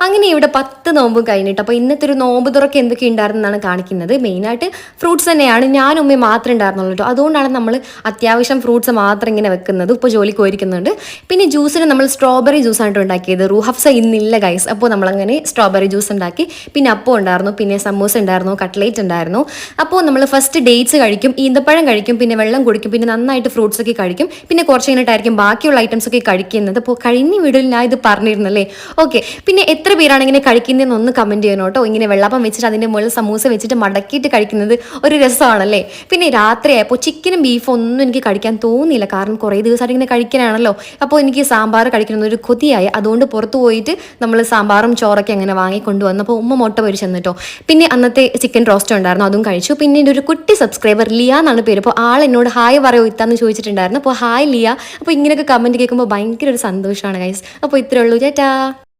അങ്ങനെ ഇവിടെ 10 നോമ്പും കഴിഞ്ഞിട്ട് അപ്പോൾ ഇന്നത്തെ ഒരു നോമ്പ് തുറക്ക് എന്തൊക്കെ ഉണ്ടായിരുന്നെന്നാണ് കാണിക്കുന്നത്. മെയിനായിട്ട് ഫ്രൂട്ട്സ് തന്നെയാണ്. ഞാനും ഉമ്മയും മാത്രമേ ഉണ്ടായിരുന്നുള്ളൂ കേട്ടോ. അതുകൊണ്ടാണ് നമ്മൾ അത്യാവശ്യം ഫ്രൂട്ട്സ് മാത്രം ഇങ്ങനെ വെക്കുന്നത്. ഇപ്പോൾ ജോലിക്ക് പോയിരിക്കുന്നുണ്ട്. പിന്നെ ജ്യൂസിന് നമ്മൾ സ്ട്രോബെറി ജ്യൂസാണ് ഉണ്ടാക്കിയത്. റൂഹഫ്സ ഇന്നില്ല ഗൈസ്. അപ്പോൾ നമ്മളങ്ങനെ സ്ട്രോബെറി ജ്യൂസ് ഉണ്ടാക്കി. പിന്നെ അപ്പം ഉണ്ടായിരുന്നു, പിന്നെ സമൂസ ഉണ്ടായിരുന്നു, കട്ട്ലേറ്റ് ഉണ്ടായിരുന്നു. അപ്പോൾ നമ്മൾ ഫസ്റ്റ് ഡേറ്റ്സ് കഴിക്കും, ഈന്തപ്പഴം കഴിക്കും, പിന്നെ വെള്ളം കുടിക്കും, പിന്നെ നന്നായിട്ട് ഫ്രൂട്ട്സ് ഒക്കെ കഴിക്കും. പിന്നെ കുറച്ച് കഴിഞ്ഞിട്ടായിരിക്കും ബാക്കിയുള്ള ഐറ്റംസ് ഒക്കെ കഴിക്കുന്നത്. അപ്പോൾ കഴിഞ്ഞ വീഡിയോയിൽ ഞാൻ ഇത് പറഞ്ഞിരുന്നല്ലേ. ഓക്കെ, പിന്നെ എത്ര പേരാണ് ഇങ്ങനെ കഴിക്കുന്നതെന്ന് ഒന്ന് കമൻറ്റ് ചെയ്യണം കേട്ടോ. ഇങ്ങനെ വെള്ളപ്പം വെച്ചിട്ട് അതിൻ്റെ മുകളിൽ സമൂസ വെച്ചിട്ട് മടക്കിയിട്ട് കഴിക്കുന്നത് ഒരു രസമാണല്ലേ. പിന്നെ രാത്രിയായപ്പോൾ ചിക്കനും ബീഫും ഒന്നും എനിക്ക് കഴിക്കാൻ തോന്നിയില്ല. കാരണം കുറേ ദിവസമായിട്ട് ഇങ്ങനെ കഴിക്കാനാണല്ലോ. അപ്പോൾ എനിക്ക് സാമ്പാർ കഴിക്കണം ഒരു കൊതിയായി. അതുകൊണ്ട് പുറത്ത് പോയിട്ട് നമ്മൾ സാമ്പാറും ചോറൊക്കെ അങ്ങനെ വാങ്ങിക്കൊണ്ടുവന്നു. അപ്പോൾ ഉമ്മ മുട്ട പൊരിച്ചു തന്നിട്ടോ. പിന്നെ അന്നത്തെ ചിക്കൻ റോസ്റ്റ് ഉണ്ടായിരുന്നു, അതും കഴിച്ചു. പിന്നെ എൻ്റെ ഒരു കുട്ടി സബ്സ്ക്രൈബർ ലിയ എന്നാണ് പേര്. അപ്പോൾ ആൾ എന്നോട് ഹായ് പറയോ ഇത്താന്ന് ചോദിച്ചിട്ടുണ്ടായിരുന്നു. അപ്പോൾ ഹായ് ലിയ. അപ്പോൾ ഇങ്ങനെയൊക്കെ കമൻറ്റ് കേൾക്കുമ്പോൾ ഭയങ്കര ഒരു സന്തോഷമാണ് ഗൈസ്. അപ്പോൾ ഇത്രയേ ഉള്ളൂ. ചേട്ടാ.